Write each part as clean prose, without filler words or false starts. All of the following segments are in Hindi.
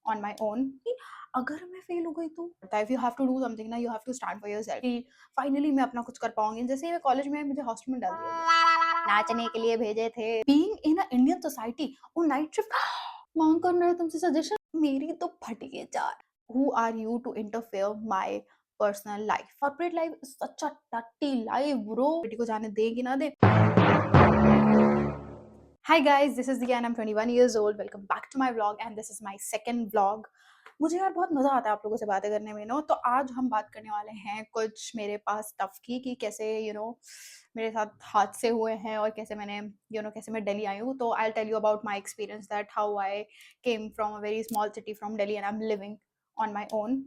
ऑन माई ओन कि अगर मैं फेल हो गई तो if you have to do something ना, you have to stand for yourself कि फाइनली मैं अपना कुछ कर पाऊंगी। जैसे ही मैं कॉलेज में मुझे हॉस्टल में डाल दिया, नाचने के लिए भेजे थे, being in a Indian society, वो नाइट शिफ्ट मांग कर रहे हैं तुमसे सजेशन, मेरी तो फट गई चार। Who are you to interfere my personal life? Corporate life is such a टट्टी लाइफ ब्रो। बेटी को जाने दे कि ना दे। Hi guys, this is Diya and I'm 21 years old. Welcome back to my vlog and this is my second vlog. मुझे यार बहुत मज़ा आता है आप लोगों से बातें करने में। तो आज हम बात करने वाले हैं कुछ मेरे पास टफ की कि कैसे मेरे साथ हादसे हुए हैं और कैसे मैंने कैसे मैं दिल्ली आई हूँ। तो I tell you about my experience that how I came from a very small city from Delhi and I am living on my own.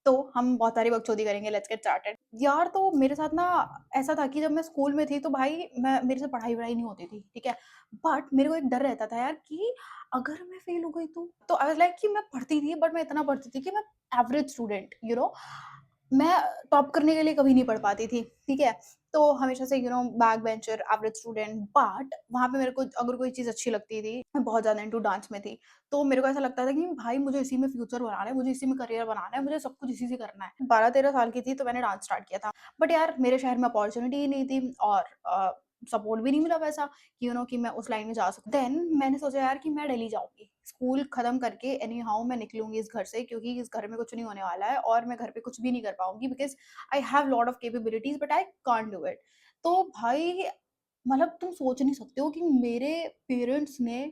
तो हम बहुत सारी बकचोदी करेंगे, लेट्स गेट स्टार्टेड। यार तो मेरे साथ ना ऐसा था कि जब मैं स्कूल में थी तो भाई मैं मेरे से पढ़ाई-वढ़ाई नहीं होती थी, ठीक है? बट मेरे को एक डर रहता था यार कि अगर मैं फेल हो गई तो? तो आई वाज़ लाइक कि मैं पढ़ती थी बट मैं इतना पढ़ती थी कि मैं एवरेज स्टूडेंट मैं टॉप करने के लिए कभी नहीं पढ़ पाती थी, ठीक है? तो हमेशा से back bencher, average student. But वहाँ पे मेरे को अगर कोई चीज़ अच्छी लगती थी, मैं बहुत ज़्यादा इंटू डांस में थी। तो मेरे को ऐसा लगता था कि भाई मुझे इसी में फ्यूचर बनाना है, मुझे इसी में करियर बनाना है, मुझे सब कुछ इसी से करना है। 12-13 साल की थी तो मैंने डांस स्टार्ट किया था। बट यार मेरे शहर में अपॉर्च्युनिटी ही नहीं थी और सपोर्ट भी नहीं मिला वैसा कि कि मैं उस लाइन में जा सकूँ। देन मैंने सोचा यार कि मैं दिल्ली जाऊँगी। स्कूल खत्म करके एनी हाउ मैं निकलूँगी इस घर से, क्योंकि इस घर में कुछ नहीं होने वाला है और मैं घर पे कुछ भी नहीं कर पाऊँगी because I have lot of capabilities but I can't do it. तो भाई मतलब तुम सोच नहीं सकते हो कि मेरे पेरेंट्स ने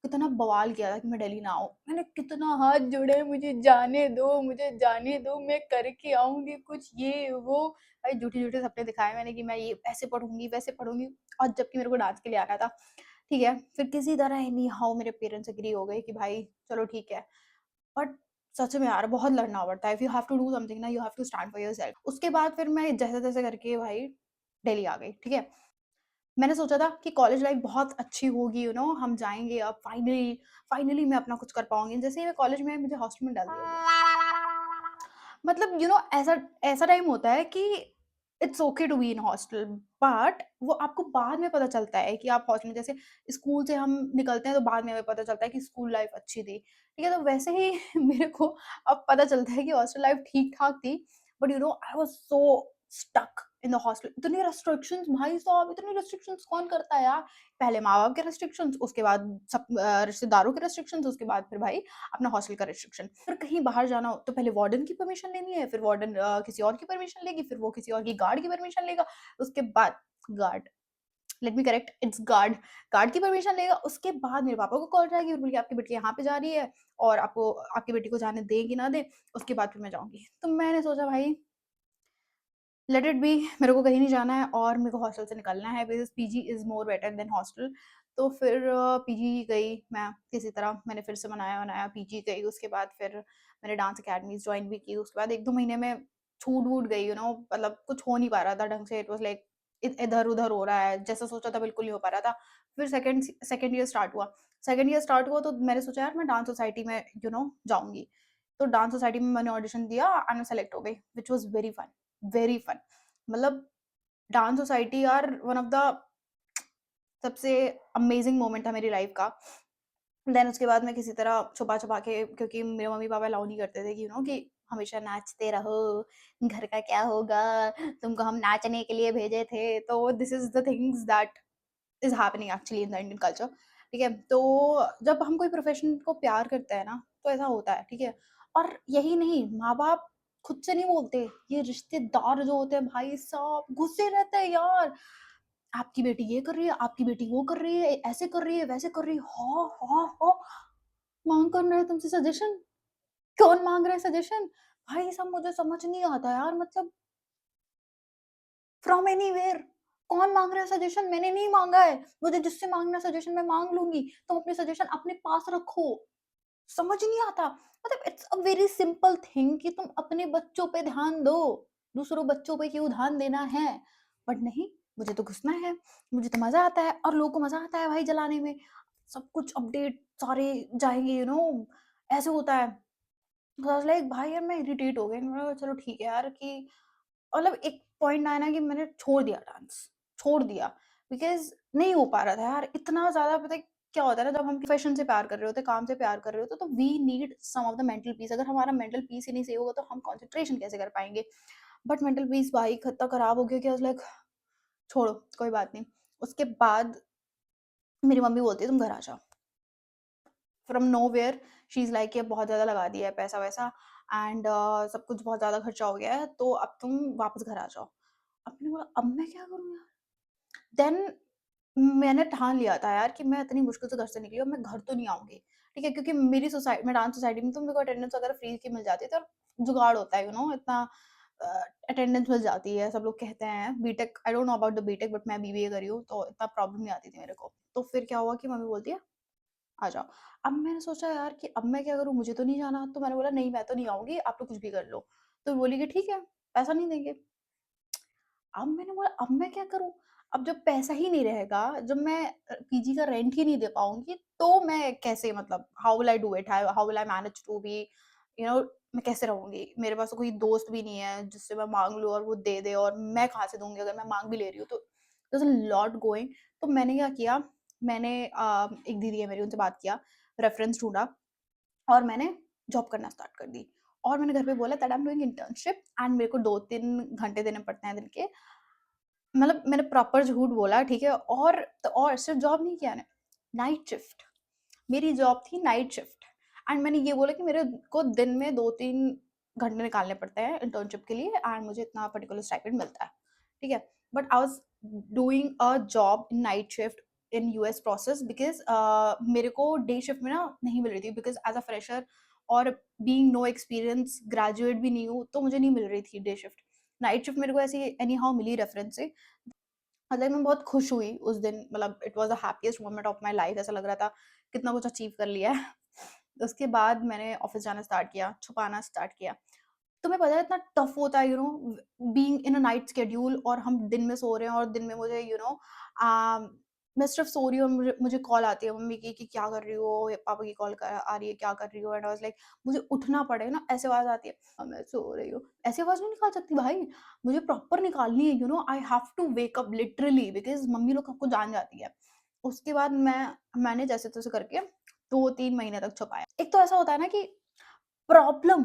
कितना बवाल किया था कि मैं दिल्ली ना आऊँ। मैंने कितना हाथ जोड़े, मुझे जाने दो, मैं करके आऊँगी कुछ ये वो। भाई झूठे-झूठे सपने दिखाए मैंने कि मैं ये ऐसे पढ़ूँगी, वैसे पढ़ूँगी और जबकि मेरे को डांस के लिए आना था। ठीक है, फिर किसी तरह एनी हाउ मेरे पेरेंट्स एग्री हो गए कि भाई चलो ठीक है। बट सच में यार बहुत लड़ना पड़ता है। If you have to do something ना, you have to stand for yourself. उसके बाद फिर मैं जैसे-तैसे करके भाई दिल्ली आ गई, ठीक है? मैंने सोचा था कि कॉलेज लाइफ बहुत अच्छी होगी, हम जाएँगे अब फाइनली, फाइनली मैं अपना कुछ कर पाऊँगी। जैसे ही मैं कॉलेज में आई मुझे हॉस्टल में डाल दिया गया। मतलब ऐसा ऐसा टाइम होता है कि it's okay to be in hostel, but वो आपको बाद में पता चलता है कि आप हॉस्टल में जैसे स्कूल से हम निकलते हैं तो बाद में हमें पता चलता है कि स्कूल लाइफ अच्छी थी। ठीक है? तो वैसे ही मेरे को अब पता चलता है कि हॉस्टल लाइफ ठीक-ठाक थी, but I was so stuck in the hostel. इतनी रिस्ट्रिक्शंस भाई साहब, इतनी रिस्ट्रिक्शंस कौन करता है यार? पहले माँ-बाप के रिस्ट्रिक्शंस, उसके बाद सब रिश्तेदारों के रिस्ट्रिक्शंस, उसके बाद फिर भाई अपना हॉस्टल का रिस्ट्रिक्शन। फिर कहीं बाहर जाना हो तो पहले वार्डन की परमिशन लेनी है, फिर वार्डन किसी और की परमिशन लेगी, फिर वो किसी और की गार्ड की परमिशन लेगा, उसके बाद guard, let me correct, it's guard, guard की परमिशन लेगा। उसके बाद मेरे पापा को कॉल जाएगी और बोलेगी आपकी बेटी यहाँ पे जा रही है और आपको आपकी बेटी को जाने दें कि ना दें। उसके बाद फिर मैं जाऊँगी। तो मैंने सोचा भाई लेट इट बी, मेरे को कहीं नहीं जाना है और मेरे को हॉस्टल से निकलना है because PG is more better than hostel. तो फिर पीजी गई मैं किसी तरह, मैंने फिर से मनाया-वनाया, पीजी गई। उसके बाद फिर मैंने डांस अकेडमीज़ जॉइन भी की। उसके बाद 1-2 महीने में छूट-वूट गई, मतलब कुछ हो नहीं पा रहा था ढंग से। इट वाज़ लाइक इधर-उधर हो रहा है, जैसा सोचा था बिल्कुल नहीं हो पा रहा था। फिर सेकंड ईयर स्टार्ट हुआ। सेकंड ईयर स्टार्ट हुआ तो मैंने सोचा यार मैं डांस सोसाइटी में जाऊँगी। तो डांस सोसाइटी में मैंने ऑडिशन दिया एंड मैं सेलेक्ट हो गई, which was very fun, very fun. मतलब डांस सोसाइटी यार वन ऑफ द सबसे अमेजिंग मोमेंट था मेरी लाइफ का। देन उसके बाद मैं किसी तरह छुपा-छुपा के, क्योंकि मेरे मम्मी-पापा अलाउ नहीं करते थे कि कि हमेशा नाचते रहो, घर का क्या होगा, तुमको हम नाचने के लिए भेजे थे। तो this is the things that is happening actually in the Indian culture, ठीक है? तो जब हम कोई प्रोफ़ेशन को प्यार करते हैं ना, तो ऐसा होता है, ठीक है? और यही नहीं, माँ-बाप खुद से नहीं बोलते, ये रिश्तेदार जो होते हैं भाई साहब घुसे रहते हैं यार। आपकी बेटी ये कर रही है, आपकी बेटी वो कर रही है, ऐसे कर रही है, वैसे कर रही है। हाँ, हाँ, हाँ, माँग कौन रहा है तुमसे सजेशन? कौन माँग रहा है सजेशन? भाई साहब मुझे समझ नहीं आता यार, मतलब फ्रॉम एनीवेयर, कौन माँग रहा है सजेशन? मैंने नहीं माँगा है। मुझे जिससे माँगना है सजेशन मैं माँग लूँगी। तुम अपने सजेशन अपने पास रखो। समझ नहीं आता। मतलब it's a very simple thing कि तुम अपने बच्चों पे ध्यान दो। दूसरों बच्चों पे क्यों ध्यान देना है? बट नहीं, मुझे तो घुसना है। मुझे तो मज़ा आता है और लोगों को मज़ा आता है भाई जलाने में। सब कुछ अपडेट सारे जाएँगे, ऐसे होता है। तो आई वाज़ लाइक भाई यार मैं इरिटेट हो गई। मैंने कहा चलो ठीक है यार कि मतलब एक पॉइंट आया ना कि मैंने छोड़ दिया डांस, छोड़ दिया बिकॉज़ नहीं हो पा रहा था यार, इतना ज़्यादा पता है क्या होता है ना, जब हम प्रोफेशन से प्यार कर रहे होते हैं, काम से प्यार कर रहे होते हैं, तो we need some of the mental peace. अगर हमारा मेंटल पीस ही नहीं सही होगा तो हम कंसंट्रेशन कैसे कर पाएँगे? बट मेंटल पीस भाई इतना खराब हो गया कि आई वाज़ लाइक छोड़ो, कोई बात नहीं। उसके बाद मेरी मम्मी बोलती है तुम घर आ जाओ। From nowhere she is like, ये बहुत ज़्यादा लगा दिया है पैसा-वैसा एंड सब कुछ बहुत ज़्यादा खर्चा हो गया है, तो अब तुम वापस घर आ जाओ। अब मैंने बोला अब मैं क्या करूँ यार? देन मैंने ठान लिया था यार कि मैं इतनी मुश्किल से घर से निकली हूँ, मैं घर तो नहीं आऊँगी, ठीक है? क्योंकि मेरी मैं डांस सोसाइटी में, तो मेरे को अटेंडेंस वगैरह फ्री की मिल जाती है, तो जुगाड़ होता है, इतना अ, अटेंडेंस मिल जाती है, सब लोग कहते हैं। BTech, I don't know about the BTech, but मैं बीबीए करी हूँ, तो इतना प्रॉब्लम नहीं आती थी मेरे को। तो फिर क्या हुआ कि मम्मी बोलती है, "आ जाओ।" अब मैंने सोचा यार कि अब मैं क्या करूँ? मुझे तो नहीं जाना, तो मैंने बोला, "नहीं, मैं तो नहीं आऊँगी, आप लोग कुछ भी कर लो।" तो बोली कि, "ठीक है, पैसा नहीं देंगे।" अब मैंने बोला अब मैं क्या करूँ? अब जब पैसा ही नहीं रहेगा, जब मैं पीजी का रेंट ही नहीं दे पाऊँगी, तो मैं कैसे, मतलब how will I do it? How will I manage to be, you know मैं कैसे रहूँगी? मेरे पास तो कोई दोस्त भी नहीं है जिससे मैं माँग लूँ और वो दे दे, और मैं कहाँ से दूँगी अगर मैं माँग भी ले रही हूँ तो। There is a lot going. तो मैंने क्या किया, मैंने एक दीदी है मेरी, उनसे बात किया, रेफरेंस ढूँढा और मैंने जॉब करना स्टार्ट कर दी। और मैंने घर पे बोला that I am doing internship and मेरे को 2-3 घंटे देने पड़ते हैं दिन के। मतलब मैंने प्रॉपर झूठ बोला, ठीक है? और सिर्फ जॉब नहीं किया मैंने, नाइट शिफ्ट। मेरी जॉब थी नाइट शिफ्ट एंड मैंने ये बोला कि मेरे को दिन में 2-3 घंटे निकालने पड़ते हैं इंटर्नशिप के लिए एंड मुझे इतना पर्टिकुलर स्टाइपेंड मिलता है, ठीक है? But I was doing a job in night shift in US process because मेरे को डे शिफ्ट में ना नहीं मिल रही थी, बिकॉज़ एज़ अ फ्रेशर और बीइंग नो एक्सपीरियंस ग्रेजुएट भी नहीं हूँ, तो मुझे नहीं मिल रही थी डे शिफ्ट। नाइट शिफ्ट मेरे को ऐसे ही एनी हाउ मिली रेफरेंस से। मतलब मैं बहुत खुश हुई उस दिन, मतलब it was the happiest moment of my life, ऐसा लग रहा था कितना कुछ अचीव कर लिया है। उसके बाद मैंने ऑफ़िस जाना स्टार्ट किया, छुपाना स्टार्ट किया। तुम्हें पता है इतना टफ होता है, being in a night schedule, और हम दिन में सो रहे हैं और दिन में मुझे मैं सिर्फ सो रही हूँ और मुझे मुझे कॉल आती है मम्मी की कि क्या कर रही हो, या पापा की कॉल आ रही है क्या कर रही हो, एंड आई वाज लाइक मुझे उठना पड़ेगा ना, ऐसे आवाज आती है, मैं सो रही हूँ, ऐसे आवाज नहीं निकाल सकती भाई, मुझे प्रॉपर निकालनी है, I have to wake up literally, because mummy लोग सबको जान जाती है। उसके बाद मैंने जैसे तैसे करके 2-3 महीने तक छुपाया। एक तो ऐसा होता है ना कि प्रॉब्लम,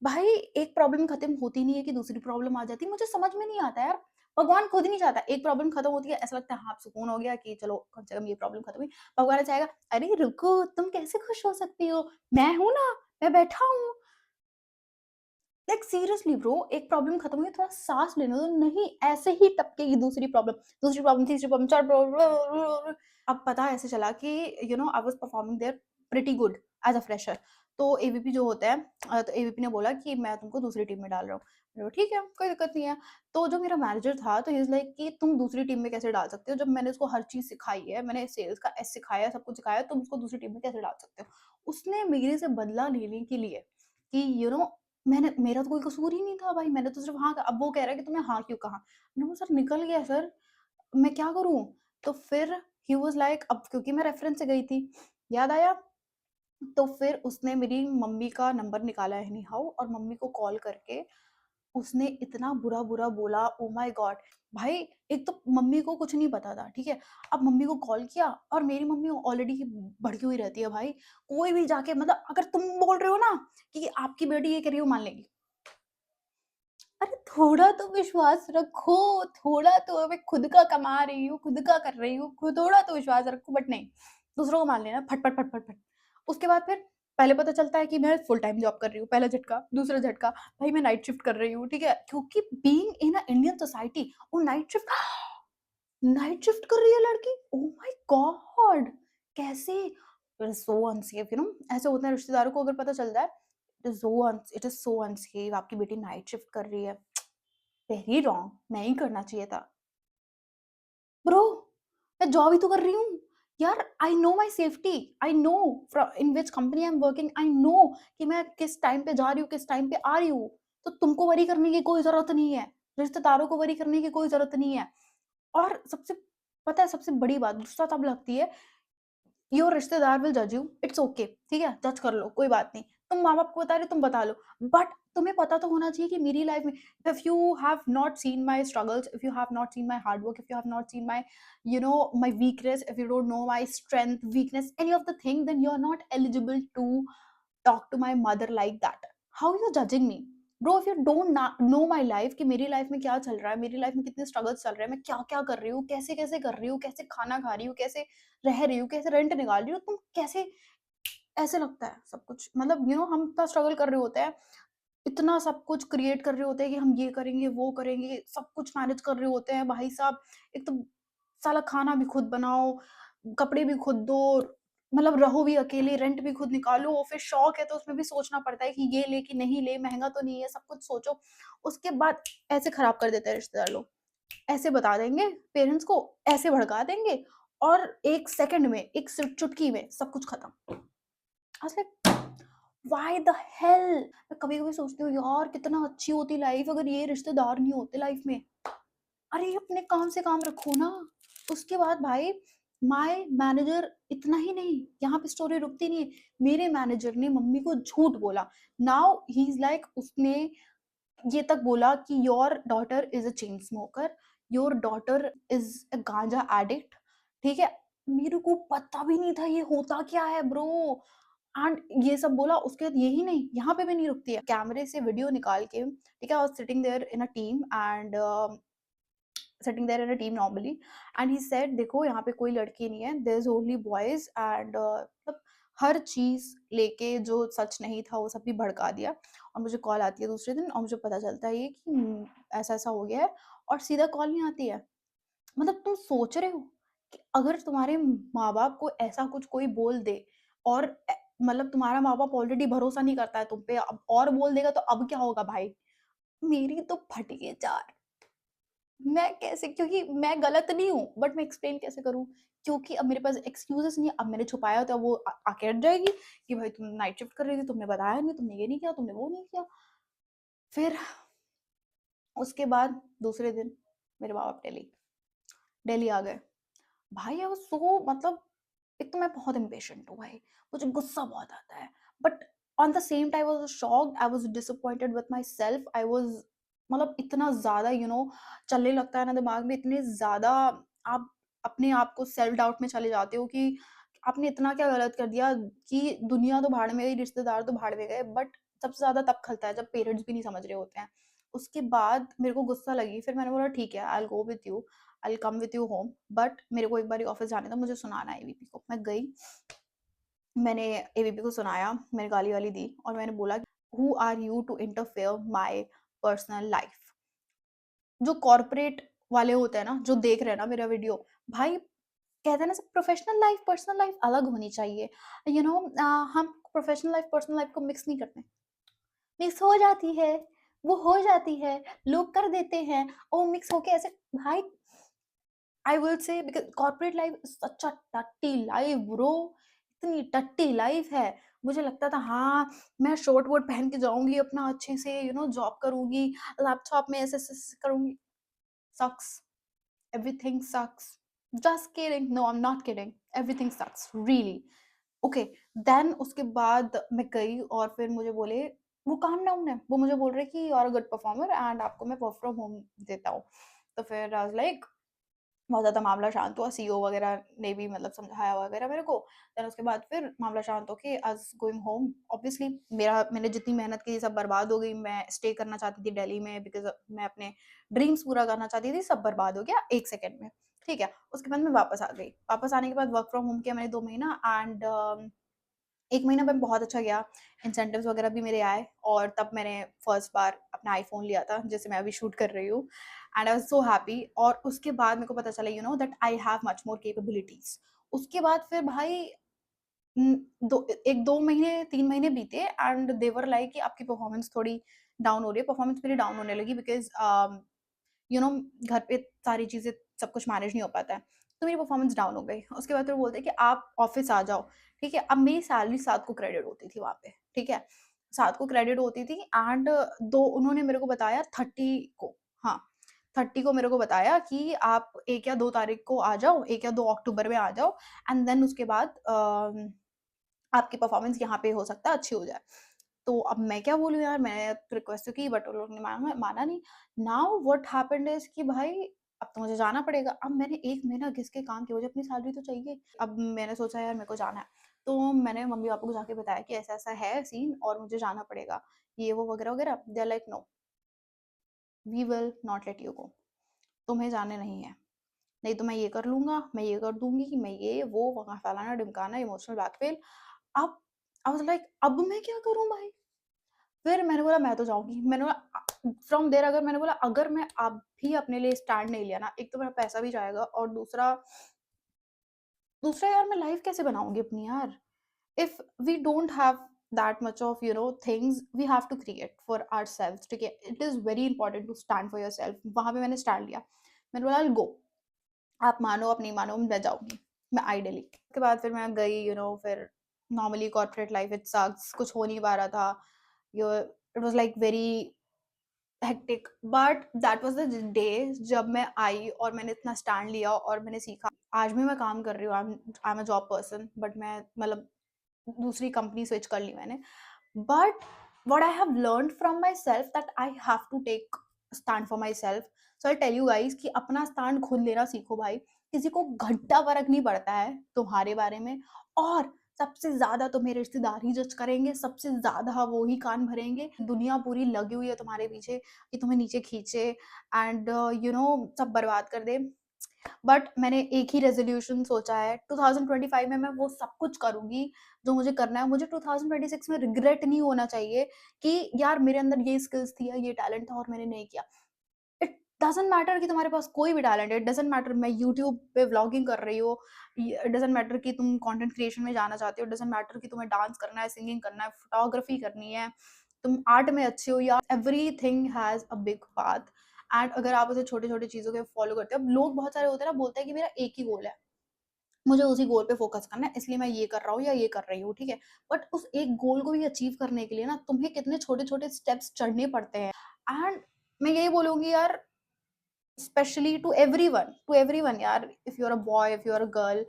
भाई एक प्रॉब्लम खत्म होती नहीं है कि दूसरी प्रॉब्लम आ जाती है, मुझे समझ में नहीं आता यार। भगवान खुद नहीं चाहता, एक प्रॉब्लम खत्म होती है, ऐसा लगता है हाँ, अब सुकून हो गया कि चलो कम से कम ये प्रॉब्लम खत्म हुई। भगवान चाहेगा, अरे रुको, तुम कैसे खुश हो सकती हो? मैं हूँ ना, मैं बैठा हूँ। लाइक सीरियसली ब्रो, एक प्रॉब्लम खत्म हुई, थोड़ा साँस लेने दो, नहीं ऐसे ही टपकेगी दूसरी प्रॉब्लम, तीसरी प्रॉब्लम, चौथी प्रॉब्लम। अब पता ऐसे चला कि I was performing there pretty good as a fresher. तो एवीपी जो होता है, तो एवीपी ने बोला कि मैं तुमको दूसरी टीम में डाल रहा हूँ। मैंने बोला ठीक है, कोई दिक्कत नहीं है। तो जो मेरा मैनेजर था, तो ही इज़ लाइक कि तुम दूसरी टीम में कैसे डाल सकते हो? जब मैंने उसको हर चीज़ सिखाई है, मैंने सेल्स का एस सिखाया है, सब कुछ सिखाया है, तुम उसको दूसरी टीम में कैसे डाल सकते हो? उसने मेरे से बदला लेने के लिए कि मैंने, मेरा तो कोई कसूर ही नहीं था भाई, मैंने तो सिर्फ़ हाँ कहा। अब वो कह रहा है कि तुमने हाँ क्यों कहा? मैंने बोला सर निकल गया सर, मैं क्या करूँ? तो फिर ही वाज़ लाइक, अब क्योंकि मैं रेफ़रेंस से गई थी, याद आया, तो फिर उसने मेरी मम्मी का नंबर निकाला एनी हाउ और मम्मी को कॉल करके उसने इतना बुरा-बुरा बोला, ओह माय गॉड! भाई एक तो मम्मी को कुछ नहीं पता था, ठीक है? अब मम्मी को कॉल किया और मेरी मम्मी ऑलरेडी ही भड़की हुई रहती है भाई। कोई भी जाके, मतलब अगर तुम बोल रहे हो ना कि आपकी बेटी ये कह रही है, वो मान लेगी। अरे थोड़ा तो विश्वास रखो, थोड़ा तो, मैं खुद का कमा रही हूँ, खुद का कर रही हूँ, खुद थोड़ा तो विश्वास रखो, बट नहीं, दूसरों को मान लेना फट, फट, फट, फट, फट। उसके बाद फिर पहले पता चलता है कि मैं फुल टाइम जॉब कर रही हूँ, पहला झटका, दूसरा झटका, भाई मैं नाइट शिफ्ट कर रही हूँ, ठीक है? क्योंकि being in a Indian society, वो नाइट शिफ्ट कर रही है लड़की, ओह माय गॉड! कैसे? इट इज़ सो अनसेफ, ऐसे होता है, रिश्तेदारों को अगर पता चल जाए, इट इज़ सो अनसेफ, आपकी बेटी नाइट शिफ्ट कर रही है। वेरी रॉन्ग, नहीं करना चाहिए था। ब्रो, मैं जॉब ही तो कर रही हूँ। यार I know my safety, I know in which company I am working, I know कि मैं किस टाइम पे जा रही हूँ, किस टाइम पे आ रही हूँ। तो तुमको वरी करने की कोई ज़रूरत नहीं है, रिश्तेदारों को वरी करने की कोई ज़रूरत नहीं है। और सबसे, पता है सबसे बड़ी बात गुस्सा तब लगती है, योर रिश्तेदार विल जज यू, इट्स ओके, ठीक है? जज कर लो, कोई बात नहीं। तुम माँ-बाप को बता रहे हो, तुम बता लो। बट तुम्हें पता तो होना चाहिए कि मेरी लाइफ में if you have not seen my struggles, if you have not seen my hard work, if you have not seen my my weakness, if you don't know my strength, weakness, any of the thing, then you are not eligible टू talk to my mother like that. How you judging me? Bro, if you don't know my life कि मेरी लाइफ में क्या चल रहा है, मेरी लाइफ में कितने स्ट्रगल्स चल रहे हैं, मैं क्या-क्या कर रही हूँ, कैसे-कैसे कर रही हूँ, कैसे खाना खा रही हूँ, कैसे रह रही हूँ, कैसे रेंट निकाल रही हूँ, तुम कैसे ऐसे लगता है सब कुछ मतलब हम इतना स्ट्रगल कर रहे होते हैं, इतना सब कुछ क्रिएट कर रहे होते हैं कि हम ये करेंगे, वो करेंगे, सब कुछ मैनेज कर रहे होते हैं भाई साहब। एक तो साला खाना भी खुद बनाओ, कपड़े भी खुद दो, मतलब रहो भी अकेले, रेंट भी खुद निकालो, और फिर शौक है तो उसमें भी सोचना पड़ता है कि ये ले कि नहीं ले, महँगा तो नहीं है, सब कुछ सोचो। उसके बाद ऐसे खराब कर देते हैं रिश्तेदार लोग। ऐसे बता देंगे पेरेंट्स को, ऐसे भड़का देंगे और 1 सेकंड में, एक सिर्फ चुटकी में सब कुछ खत्म। I was like why the hell! मैं कभी-कभी सोचती हूँ यार कितना अच्छी होती लाइफ अगर ये रिश्तेदार नहीं होते लाइफ में। अरे अपने काम से काम रखो ना। उसके बाद भाई माय मैनेजर इतना ही नहीं, यहाँ पे स्टोरी रुकती नहीं है। मेरे मैनेजर ने मम्मी को झूठ बोला। नाउ ही इज़ लाइक उसने ये तक बोला कि your daughter is a chain smoker, your daughter is a गांजा एडिक्ट, ठीक है? मेरे को पता भी नहीं था ये होता क्या है ब्रो। एंड ये सब बोला उसके बाद यही नहीं, यहाँ पे भी नहीं रुकती है। कैमरे से वीडियो निकाल के, ठीक है? I was sitting there in a team and sitting there in a team normally and he said देखो यहाँ पे कोई लड़की नहीं है, there is only boys and मतलब हर चीज़ लेके जो सच नहीं था वो सब भी भड़का दिया। और मुझे कॉल आती है दूसरे दिन और मुझे पता चलता है ये कि ऐसा-ऐसा हो गया है और सीधा कॉल नहीं आती है। मतलब तुम सोच रहे हो कि अगर तुम्हारे माँ-बाप को ऐसा कुछ कोई बोल दे और मतलब तुम्हारा माँ-बाप ऑलरेडी भरोसा नहीं करता है तुम पे, अब और बोल देगा तो अब क्या होगा भाई? मेरी तो फट गई चाट। मैं कैसे क्योंकि मैं गलत नहीं हूँ, बट मैं एक्सप्लेन कैसे करूँ? क्योंकि अब मेरे पास एक्सक्यूज़ेज़ नहीं है, अब मैंने छुपाया तो वो आके अट जाएगी कि भाई तुम नाइट शिफ्ट कर रही थी, तुमने बताया नहीं, तुमने ये नहीं किया, तुमने वो नहीं किया। फिर उसके बाद दूसरे दिन मेरे माँ-बाप दिल्ली आ गए। भाई आई वाज़ सो मतलब एक तो मैं बहुत इम्पेशेंट हूँ भाई, मुझे गुस्सा बहुत आता है। But on the same time I was shocked, I was disappointed with my self, I was मतलब इतना ज़्यादा चलने लगता है ना दिमाग में, इतने ज़्यादा आप अपने आप को सेल्फ डाउट में चले जाते हो कि आपने इतना क्या गलत कर दिया कि दुनिया तो भाड़ में गई, रिश्तेदार तो भाड़ में गए, बट सबसे ज़्यादा तब खलता है जब पेरेंट्स भी नहीं समझ रहे होते हैं। उसके बाद मेरे को गुस्सा लगी, फिर मैंने बोला ठीक है, I will go with you, I will come with you home, but मेरे को एक बारी ऑफ़िस जाने दो, मुझे सुनाना है एबीपी को। मैं गई, मैंने एबीपी को सुनाया, मैंने गाली-वाली दी और मैंने बोला, "who are you to interfere my personal life?" जो कॉर्पोरेट वाले होते हैं ना, जो देख रहे हैं ना मेरा वीडियो, भाई कहते हैं ना सब प्रोफ़ेशनल लाइफ, पर्सनल लाइफ अलग होनी चाहिए। हम प्रोफ़ेशनल लाइफ, पर्सनल लाइफ को मिक्स नहीं करते। मिक्स हो जाती है, वो हो जाती है, लोग कर देते हैं और मिक्स होके ऐसे भाई I will say because corporate life is such a टट्टी लाइफ ब्रो, इतनी टट्टी लाइफ है। मुझे लगता था हाँ, मैं शॉर्ट वोट पहन के जाऊँगी अपना अच्छे से जॉब करूँगी, लैपटॉप में ऐसे-ऐसे करूँगी। Sucks, everything sucks. Just kidding, no I am not kidding, everything sucks really. Okay, then उसके बाद मैं गई और फिर मुझे बोले वो काम डाउन है। वो मुझे बोल रहे हैं कि you are a good performer and आपको मैं वर्क फ्रॉम होम देता हूँ। तो फिर आई वाज़ लाइक बहुत ज़्यादा मामला शांत हुआ, सीईओ वगैरह ने भी मतलब समझाया वगैरह मेरे को। देन उसके बाद फिर मामला शांत होके I was going home. Obviously मैंने जितनी मेहनत की सब बर्बाद हो गई। मैं स्टे करना चाहती थी दिल्ली में बिकॉज़ मैं अपने ड्रीम्स पूरा करना चाहती थी, सब बर्बाद हो गया 1 सेकंड में, ठीक है? उसके बाद मैं वापस आ गई। वापस आने के बाद वर्क फ्रॉम होम किया मैंने 2 महीना एंड 1 महीना में बहुत अच्छा गया, इंसेंटिव्स वगैरह भी मेरे आए और तब मैंने फर्स्ट बार अपना आईफ़ोन लिया था, जिसे मैं अभी शूट कर रही हूँ and I was so happy और उसके बाद मेरे को पता चला that I have much more capabilities. उसके बाद फिर भाई 1-2 महीने 3 महीने बीते एंड दे वर लाइक कि आपकी परफॉर्मेंस थोड़ी डाउन हो रही है। परफॉर्मेंस मेरी डाउन होने लगी बिकॉज़ यू नो घर पे सारी चीज़ें सब कुछ मैनेज नहीं हो पाता है। तो मेरी परफॉर्मेंस डाउन हो गई। उसके बाद फिर बोलते हैं कि आप ऑफ़िस आ जाओ, ठीक है? अब मेरी सैलरी 7 को क्रेडिट होती थी वहाँ पे, ठीक है? 7 को क्रेडिट होती थी एंड दो उन्होंने मेरे को बताया 30 को, हाँ। 30 को मेरे को बताया कि आप 1 या 2 तारीख को आ जाओ, 1 या 2 अक्टूबर में आ जाओ एंड देन उसके बाद आपकी परफॉर्मेंस यहाँ पे हो सकता है अच्छी हो जाए। तो अब मैं क्या बोलूँ यार, मैंने रिक्वेस्ट तो की बट उन लोगों ने माना नहीं। नाउ व्हाट हैपेंड इज़ कि भाई अब तो मुझे जाना पड़ेगा। अब मैंने 1 महीना घिस के काम किया, मुझे अपनी सैलरी तो चाहिए। अब मैंने सोचा यार मेरे को जाना है। तो मैंने मम्मी-पापा को जाके बताया कि ऐसा-ऐसा है सीन और मुझे जाना पड़ेगा। ये वो वगैरह-वगैरह। They are like no, we will not let you go. तुम्हें जाने नहीं है। नहीं तो मैं ये कर लूँगा, मैं ये कर दूँगी, मैं ये वो वहाँ फलाना-ढिमकाना, इमोशनल ब्लैकमेल। अब आई वाज़ लाइक अब मैं क्या करूँ भाई? फिर मैंने बोला मैं तो जाऊँगी। मैंने बोला फ्रॉम देयर अगर मैंने बोला अगर मैं अब भी अपने लिए स्टैंड नहीं लिया ना, एक तो मेरा पैसा भी जाएगा और दूसरा दूसरा यार मैं लाइफ़ कैसे बनाऊँगी अपनी यार? If we don't have that much of things we have to create for ourselves, ठीक है? It is very important to stand for yourself। वहाँ पे मैंने स्टैंड लिया। मैंने बोला I'll go। आप मानो आप नहीं मानो मैं जाऊँगी। मैं आइडियली उसके बाद फिर मैं गई फिर normally corporate life it sucks, कुछ हो नहीं पा रहा था। Yo it was like very hectic but that was the day जब मैं आई और मैंने इतना स्टैंड लिया और मैंने सीखा। आज भी मैं काम कर रही हूँ, I am a job person but मैं मतलब दूसरी कंपनी स्विच कर ली मैंने। But what I have learned from my self that I have to take stand for my self. So I tell you guys कि अपना स्टैंड खुद लेना सीखो भाई। किसी को घंटा फ़र्क नहीं पड़ता है तुम्हारे बारे में और सबसे ज़्यादा तुम्हें रिश्तेदार ही जज करेंगे, सबसे ज़्यादा वो ही कान भरेंगे। दुनिया पूरी लगी हुई है तुम्हारे पीछे कि तुम्हें नीचे खींचे एंड सब बर्बाद कर दे। बट मैंने एक ही रेज़ोल्यूशन सोचा है 2025 में मैं वो सब कुछ करूँगी जो मुझे करना है। मुझे 2026 में रिग्रेट नहीं होना चाहिए कि यार मेरे अंदर ये स्किल्स थी या ये टैलेंट था और मैंने नहीं किया। इट डज़न्ट मैटर कि तुम्हारे पास कोई भी टैलेंट है, इट डज़न्ट मैटर मैं यूट्यूब पे व्लॉगिंग कर रही हूँ, इट डज़न्ट मैटर कि तुम कंटेंट क्रिएशन में जाना चाहते हो, इट डज़न्ट मैटर कि तुम्हें डांस करना है, सिंगिंग करना है, फोटोग्राफी करनी है, तुम आर्ट में अच्छे हो या everything has a big path and अगर आप उसे छोटे-छोटे चीज़ों के फॉलो करते हो। अब लोग बहुत सारे होते हैं ना, बोलते हैं कि मेरा एक ही गोल है, मुझे उसी गोल पे फोकस करना है इसलिए मैं ये कर रहा हूँ या ये कर रही हूँ, ठीक है? बट उस एक गोल को भी अचीव करने के लिए ना तुम्हें कितने छोटे-छोटे स्टेप्स चढ़ने पड़ते हैं एंड मैं यही बोलूँगी यार especially to everyone yaar, if you're a boy, if you're a girl,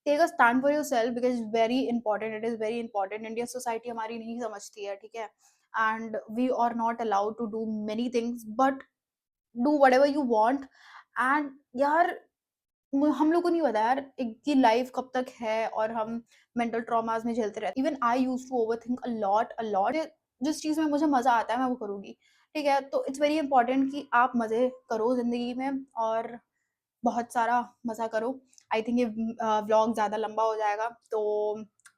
take a stand for yourself because it's very important, it is very important। India society हमारी नहीं समझती है, ठीक है? And we are not allowed to do many things but do whatever you want and यार हम लोग को नहीं पता यार एक की लाइफ कब तक है और हम मेंटल ट्रॉमास में झेलते रहते हैं। Even I used to overthink a lot. जिस चीज़ में मुझे मज़ा आता है मैं वो करूँगी, ठीक है? तो इट्स वेरी इंपॉर्टेंट कि आप मज़े करो ज़िंदगी में और बहुत सारा मज़ा करो। आई थिंक ये व्लॉग ज़्यादा लंबा हो जाएगा तो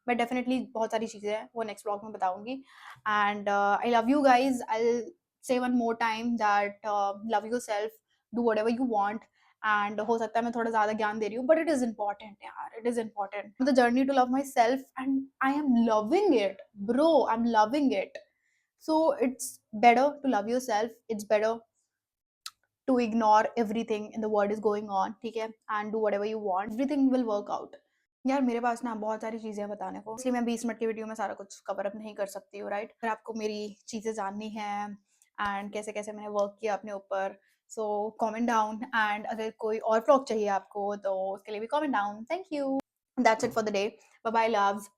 मैं डेफ़िनेटली बहुत सारी चीज़ें हैं वो नेक्स्ट व्लॉग में बताऊँगी and I love you guys. I will से one more time that love yourself, do whatever you want and हो सकता है मैं थोड़ा ज़्यादा ज्ञान दे रही हूँ बट इट इज़ इम्पोर्टेंट यार, it is important. The journey to love my self and I am loving it bro, I am loving it. So it's better to love yourself, it's better to ignore everything in the world is going on, ठीक है? And do whatever you want, everything will work out। यार मेरे पास ना बहुत सारी चीज़ें हैं बताने को, इसलिए मैं 20 मिनट की वीडियो में सारा कुछ कवर अप नहीं कर सकती हूँ, राइट? अगर आपको मेरी चीज़ें जाननी हैं एंड कैसे-कैसे मैंने वर्क किया अपने ऊपर, सो कमेंट डाउन एंड अगर कोई और व्लॉग चाहिए आपको तो उसके लिए भी comment down. Thank you. That's it for the day. Bye bye loves.